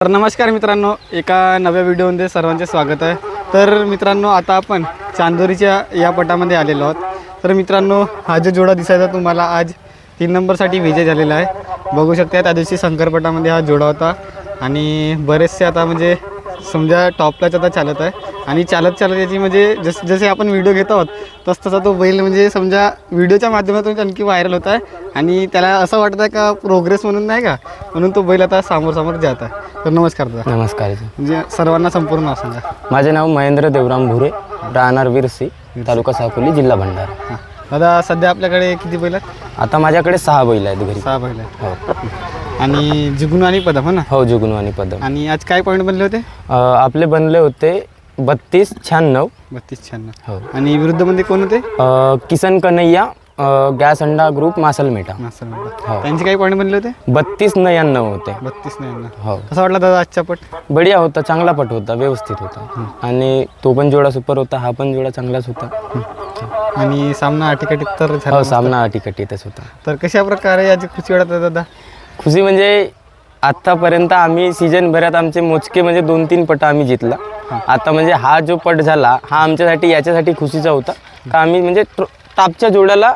तर नमस्कार मित्रांनो, एका नव्या व्हिडिओमध्ये सर्वांचे स्वागत आहे। तर मित्रांनो, आता आपण चांदोरीच्या या पटामध्ये आलेलो आहोत। तर मित्रांनो, हा जो जोडा दिसायचा तुम्हाला आज 3 नंबरसाठी विजय झालेला आहे। बघू शकता, त्या दिवशी शंकरपटामध्ये हा जोडा होता आणि बरेचसे आता म्हणजे समजा टॉपलाच आता चालत आहे आणि चालत याची म्हणजे जसे आपण व्हिडिओ घेत आहोत तसा तो बैल म्हणजे समजा व्हिडिओच्या माध्यमातून आणखी व्हायरल होत आहे आणि त्याला असं वाटतं आहे का प्रोग्रेस म्हणून नाही का, म्हणून तो बैल आता समोर जात आहे। तर नमस्कार दादा। नमस्कार। म्हणजे सर्वांना संपूर्ण नाव सांगा। माझे नाव महेंद्र देवराम भुरे, राहणार विरसी, तालुका साकोली, जिल्हा भंडारा। दादा, सध्या आपल्याकडे किती बैल आहेत? आता माझ्याकडे 6 बैल आहेत घरी। 6 बैल आहेत। हो। आणि जुगनू आणि पदम, हो ना? हो, जुगनू आणि पदम। आणि आज काय पॉईंट बनले होते? आपले बनले होते 32-96। 32-96। हो। आणि विरुद्धमध्ये कोण होते? किसन कन्हैया, गॅस अंडा ग्रुप, मासलमेटा। हो। त्यांचे काही पॉईंट बनले होते? 32-99 होते। 32-99। हो। कसा वाटला दादा आजचा पट? बढिया होता, चांगला पट होता, व्यवस्थित होता। आणि तो पण जोडा सुपर होता, हा पण जोडा चांगलाच होता। आणि सामना अटीकटीत तर झाला? हो, सामना अटीकटीतच होता। तर कशा प्रकारे याची खुशी वाटत दादा? खुशी म्हणजे आत्तापर्यंत आम्ही सीजन भरात आमचे मोजके म्हणजे 2-3 पट आम्ही जितला। आता म्हणजे हा जो पट झाला हा आमच्यासाठी याच्यासाठी खुशीचा होता का आम्ही म्हणजे टॉपच्या जोड्याला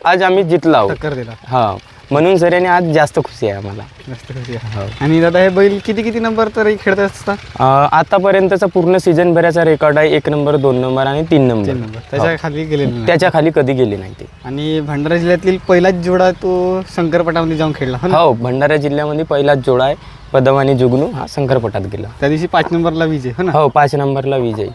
आज आम्ही जितला आहोत। टक्कर दिला। हां, म्हणून सर याने आज जास्त खुशी आहे आम्हाला। जास्त खुशी आहे। आणि दादा, हे बैल किती नंबर तरी खेळत असतात? आतापर्यंतचा पूर्ण सीजन भराचा रेकॉर्ड आहे 1 नंबर, 2 नंबर आणि 3 नंबर। त्याच्या खाली गेले नाही? त्याच्या खाली कधी गेले नाही ते। आणि भंडारा जिल्ह्यातील पहिलाच जोडा तो शंकरपटामध्ये जाऊन खेळला, हो ना? हो, भंडारा जिल्ह्यामध्ये पहिलाच जोडा आहे। पदम आणि जुगनू हा शंकरपटात गेला। त्या दिवशी 5 नंबरला विजय, हो ना? हो, 5 नंबरला विजय।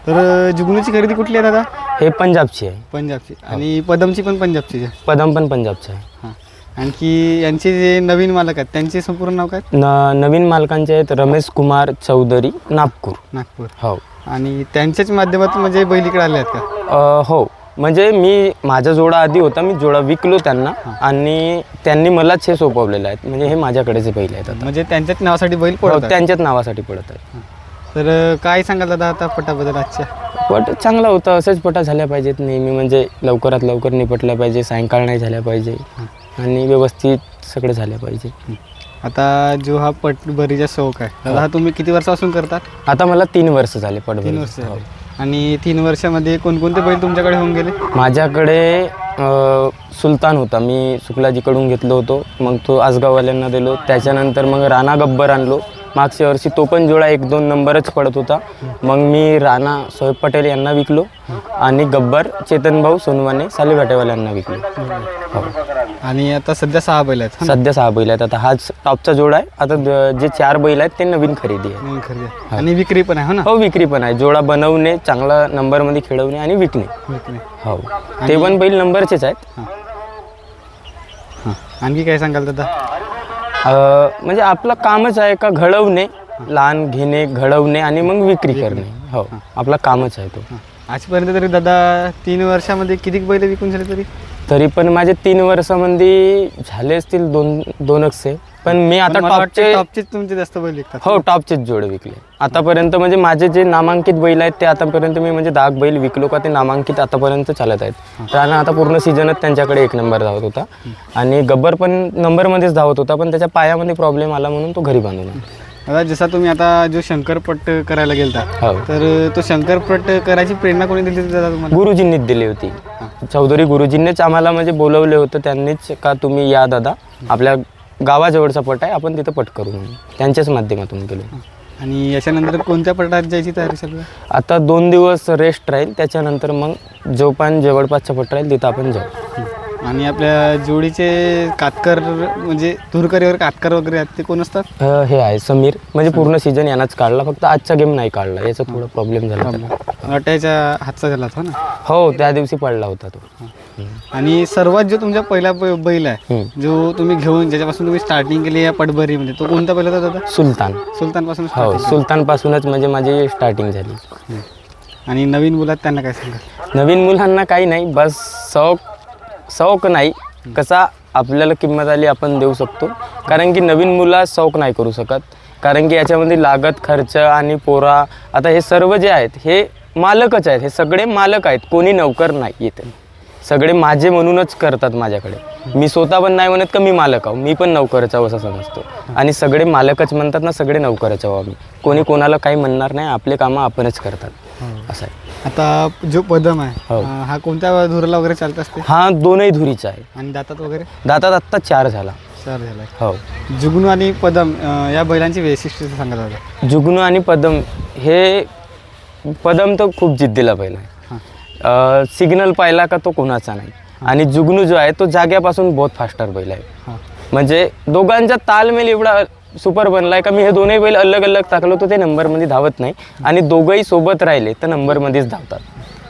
तर जुगनूची खरेदी कुठली आहे दादा? हे पंजाबची आहे। पंजाबची। आणि पदमची पण पंजाबची आहे? पदम पण पंजाबचं आहे। हां। आणखी यांचे जे नवीन मालक आहेत त्यांचे संपूर्ण नाव काय? नवीन मालकांचे आहेत रमेश कुमार चौधरी, नागपूर। हो। आणि त्यांच्याच माध्यमातून म्हणजे बैल इकडे आले आहेत का? हो, म्हणजे माझा जोडा आधी होता, मी जोडा विकलो त्यांना आणि त्यांनी मलाच हे सोपवलेलं आहे। म्हणजे हे माझ्याकडेचे बैल आहेत आता। म्हणजे त्यांच्याच नावासाठी बैल हो, पडत आहेत? त्यांच्याच नावासाठी पडत आहे। तर काय सांगाल दादा आता पटाबद्दल आजच्या? पट चांगला होता, असेच पटा झाल्या पाहिजेत नेहमी, म्हणजे लवकरात लवकर निपटल्या पाहिजे, सायंकाळ नाही झाल्या पाहिजे आणि व्यवस्थित सगळं झालं पाहिजे। आता जो हा पटबरीचा शौक आहे दादा, हा तुम्ही किती वर्षापासून करतात? आता मला 3 वर्ष झाले पटबरी। 3 वर्ष झाले। आणि 3 वर्षामध्ये कोणकोणते बैल तुमच्याकडे होऊन गेले? माझ्याकडे सुलतान होता, मी सुकलाजीकडून घेतलो होतो, मग तो आसगाववाल्यांना दिलो। त्याच्यानंतर मग राणा गब्बर आणलो मागच्या वर्षी, तो पण जोडा 1-2 नंबरच पडत होता। मग मी राणा सोहेब पटेल यांना विकलो आणि गब्बर चेतन भाऊ सोनवाने सालीभाटेवाल्यांना विकलो। हो। आणि आता सध्या 6 बैल आहेत? सध्या 6 बैल आहेत। आता हाच टॉपचा जोडा आहे। आता जे 4 बैल आहेत ते नवीन खरेदी आहे। नवीन खरेदी आहे। आणि विक्री पण आहे, हो ना? हो, विक्री पण आहे। जोडा बनवणे, चांगला नंबरमध्ये खेळवणे आणि विकणे। हो, ते पण बैल नंबरचेच आहेत। आणखी काय सांगाल दादा? म्हणजे आपलं कामच आहे का घडवणे, लहान घेणे, घडवणे आणि मग विक्री करणे। हो, आपला कामच आहे तो। आजपर्यंत तरी दादा 3 वर्षामध्ये किती बैल विकून झाले तरी पण माझे 3 वर्षामध्ये झाले असतील 2-2 पण मी आता टॉपचेच तुमचे जास्त बैल विकतात? हो, टॉपचेच जोडे विकले आतापर्यंत। म्हणजे माझे जे नामांकित बैल आहेत ते आतापर्यंत मी म्हणजे 10 बैल विकलो का ते नामांकित आतापर्यंत चालत आहेत। कारण आता पूर्ण सीजनच त्यांच्याकडे 1 नंबर धावत होता आणि गब्बर पण नंबरमध्येच धावत होता, पण त्याच्या पायामध्ये प्रॉब्लेम आला म्हणून तो घरी बांधून आला। दादा, जसा तुम्ही आता जो शंकरपट करायला गेलता, हो, तर तो शंकरपट करायची प्रेरणा कोणी दिली दादा तुम्हाला? गुरुजींनीच दिली होती। चौधरी गुरुजींनीच आम्हाला म्हणजे बोलवले होतं, त्यांनीच का तुम्ही या दादा, आपल्या गावाजवळचा पट आहे, आपण तिथं पट करू म्हणून त्यांच्याच माध्यमातून गेलो। आणि याच्यानंतर कोणत्या पटात जायची तयारी चालू आहे? आता 2 दिवस रेस्ट राहील, त्याच्यानंतर मग जो पण जवळपासचा पट राहील तिथं आपण जाऊ। आणि आपल्या जोडीचे कातकर म्हणजे तुरकरीवर कातकर वगैरे आहेत ते कोण असतात? हे आहे समीर, म्हणजे पूर्ण सीजन यानंच काढला, फक्त आजचा गेम नाही काढला, याचा थोडा प्रॉब्लेम झाला त्याला। त्याच्या हातचा झाला हो ना? हो, त्या दिवशी पडला होता तो। आणि सर्वात जो तुमच्या पहिला बैल आहे जो तुम्ही घेऊन ज्याच्यापासून तुम्ही स्टार्टिंग केली या पटबरीमध्ये, तो कोणता बैल होता दादा? सुलतान पासून? हो, सुलतान पासूनच म्हणजे माझी स्टार्टिंग झाली। आणि नवीन मुलात त्यांना काय सांगाल? नवीन मुलांना काही नाही, बस शौक नाही, कसा आपल्याला किंमत आली आपण देऊ शकतो। कारण की नवीन मुला शौक नाही करू शकत, कारण की याच्यामध्ये लागत, खर्च आणि पोरा, आता हे सर्व जे आहेत हे मालकच आहेत, हे सगळे मालक आहेत, कोणी नौकर नाही येते, सगळे माझे म्हणूनच करतात माझ्याकडे. मी स्वतः पण नाही म्हणत का मी मालक आहो, मी पण नोकरच आहो असं समजतो. आणि सगळे मालकच म्हणतात ना, सगळे नोकरच आहो आम्ही. कोणी कोणाला काही म्हणणार नाही, आपले कामं आपणच करतात असं आहे. आता जो पदम आहे हो. हा कोणत्या धुराला वगैरे चालत असते हा दोनही धुरीचा आहे. आणि दातात वगैरे दातात आत्ता 4 झाला. चार झालाय. हो. जुगनू आणि पदम या बैलांची वैशिष्ट्य सांगा दादा. जुगनू आणि पदम हे, पदम तर खूप जिद्दीला बैल आहे. सिग्नल पाहिला का तो कोणाचा नाही. आणि जुगनू जो आहे तो जाग्यापासून बहुत फास्टर बैल आहे. हां म्हणजे दोघांचा तालमेल एवढा सुपर बनला आहे का मी हे दोन्ही बैल अलग अलग टाकलो तर ते नंबरमध्ये धावत नाही. आणि दोघंही सोबत राहिले तर नंबरमध्येच धावतात.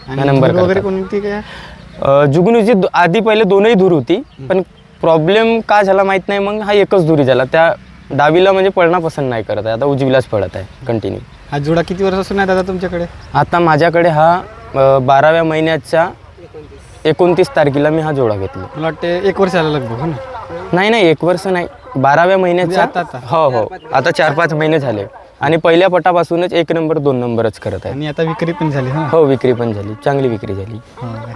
आणि नंबर धूर वगैरे करतात. कोणती काय जुगनूची आधी पहिले दोनही धूर होती, पण प्रॉब्लेम का झाला माहीत नाही. मग हा एकच धुरी झाला. त्या डावीला म्हणजे पळणं पसंत नाही करत आहे, आता उजवीलाच पळत आहे कंटिन्यू. हा जोडा किती वर्षापासून आहे दादा तुमच्याकडे. आता माझ्याकडे हा 12व्या महिन्याच्या 29 तारखेला मी हा जोडा घेतला. मला वाटते 1 वर्ष आलं लगभग हो ना. नाही 1 वर्ष नाही, 12व्या महिन्याच्या. आता. हो हो, आता 4-5 महिने झाले. आणि पहिल्या पटापासूनच 1 नंबर 2 नंबरच करत आहे. आणि आता विक्री पण झाली हा. हो, विक्री पण झाली, चांगली विक्री झाली. हो काय.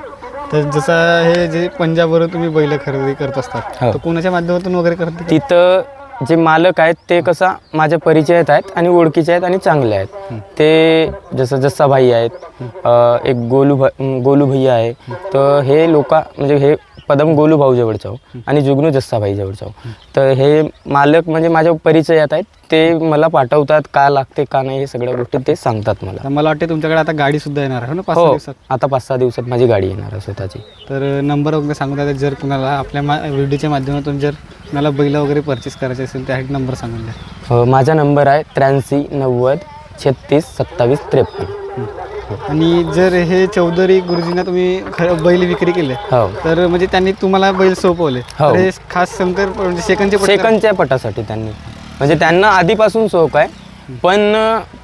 तर जसं हे जे पंजाबवरून तुम्ही बैल खरेदी करत असतात हो. तर कोणाच्या माध्यमातून वगैरे करते. तिथं जे मालक आहेत ते कसा माझ्या परिचयात आहेत आणि ओळखीचे आहेत आणि चांगले आहेत. ते जसं जस्सा भाई आहेत, एक गोलू भैया आहे. तर हे लोक म्हणजे हे पदम गोलू भाऊ जवळचा हो आणि जुगनू जस्सा भाई जवळचा हो. तर हे मालक म्हणजे माझ्या परिचयात आहेत. ते मला पाठवतात का लागते का नाही हे सगळ्या गोष्टी ते सांगतात मला. मला वाटते तुमच्याकडे आता गाडी सुद्धा येणार आहे ना 5-6 हो, दिवसात. आता 5-6 दिवसात माझी गाडी येणार आहे स्वतःची. तर नंबर वगैरे सांगू द्या. जर कुणाला आपल्या व्हिडिओच्या माध्यमातून जर कुणाला बैल वगैरे परचेस करायचे असेल त्यासाठी नंबर सांगून द्या. माझा नंबर आहे 83 90 36 27 53. आणि जर हे चौधरी गुरुजींना तुम्ही बैल विक्री केले हो, तर म्हणजे त्यांनी तुम्हाला बैल सोपवले. हो. तर हे खास शंकर म्हणजे सेकंडच्या पटासाठी त्यांनी, म्हणजे त्यांना आधीपासून शौक आहे. पण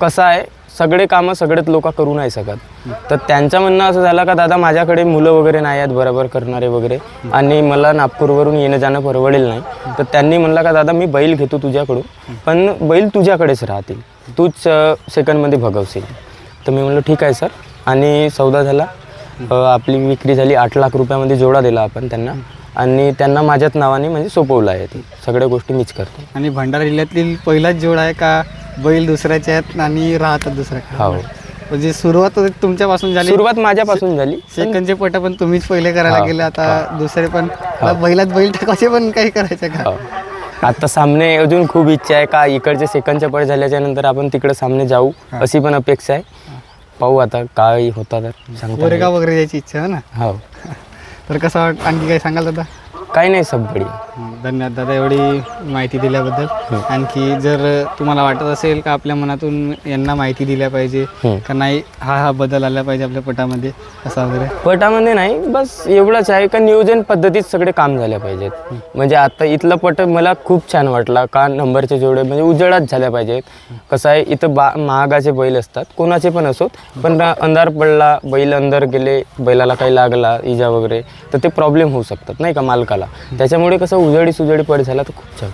कसं आहे, सगळे कामं सगळेच लोक करू नाही शकत. तर त्यांचं म्हणणं असं झालं का दादा माझ्याकडे मुलं वगैरे नाही आहेत बरोबर करणारे वगैरे, आणि मला नागपूरवरून येणं जाणं परवडेल नाही. तर त्यांनी म्हणलं का दादा मी बैल घेतो तुझ्याकडून, पण बैल तुझ्याकडेच राहतील, तूच सेकंडमध्ये भगवशील. तर मी म्हणलं ठीक आहे सर. आणि सौदा झाला. आपली विक्री झाली. 8 लाख रुपयामध्ये जोडा दिला आपण त्यांना. आणि त्यांना माझ्याच नावाने म्हणजे सोपवलं आहे. ते सगळ्या गोष्टी मीच करतो. आणि भंडारा जिल्ह्यातील पहिलाच जोड आहे का बैल दुसऱ्याचे आहेत आणि राहतात दुसऱ्या. हो, म्हणजे सुरुवात तुमच्यापासून झाली. सुरुवात माझ्यापासून झाली. सेकंडचे पट पण तुम्हीच पहिले करायला गेले. आता दुसरे पण बैलात बैल टाकायचे पण काही करायचे का. आता सामने अजून खूप इच्छा आहे का इकडचे सेकंडचे पट झाल्याच्या नंतर आपण तिकडे सामने जाऊ अशी पण अपेक्षा आहे. पाहू आता काय होता तर सांगतो. कोरेगाव वगैरे जायची इच्छा आहे ना. हो. तर कसं आणखी काही सांगाल दादा. काही नाही, सब बढिया. धन्यवाद दादा एवढी माहिती दिल्याबद्दल. आणखी जर तुम्हाला वाटत असेल का आपल्या मनातून यांना माहिती दिल्या पाहिजे का नाही हा बदल आला पाहिजे आपल्या पटामध्ये असा वगैरे. पटामध्ये नाही, बस एवढंच आहे का नियोजन पद्धतीत सगळे काम झाले पाहिजेत. म्हणजे आता इथलं पट मला खूप छान वाटला का नंबरचे जोडे म्हणजे उजेडात झाल्या पाहिजेत. कसं आहे इथं महागाचे बैल असतात कोणाचे पण असोत, पण अंधार पडला बैल अंदर गेले बैलाला काही लागला इजा वगैरे तर ते प्रॉब्लेम होऊ शकतात नाही का मालकाला. त्याच्यामुळे कसं उजेडी पट झाला तर खूप छान.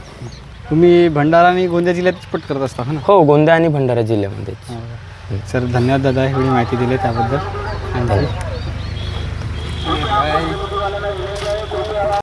तुम्ही भंडारा आणि गोंदिया जिल्ह्यात पट करत असता ना. हो, गोंदिया आणि भंडारा जिल्ह्यामध्ये. सर धन्यवाद दादा एवढी माहिती दिली त्याबद्दल. धन्यवाद.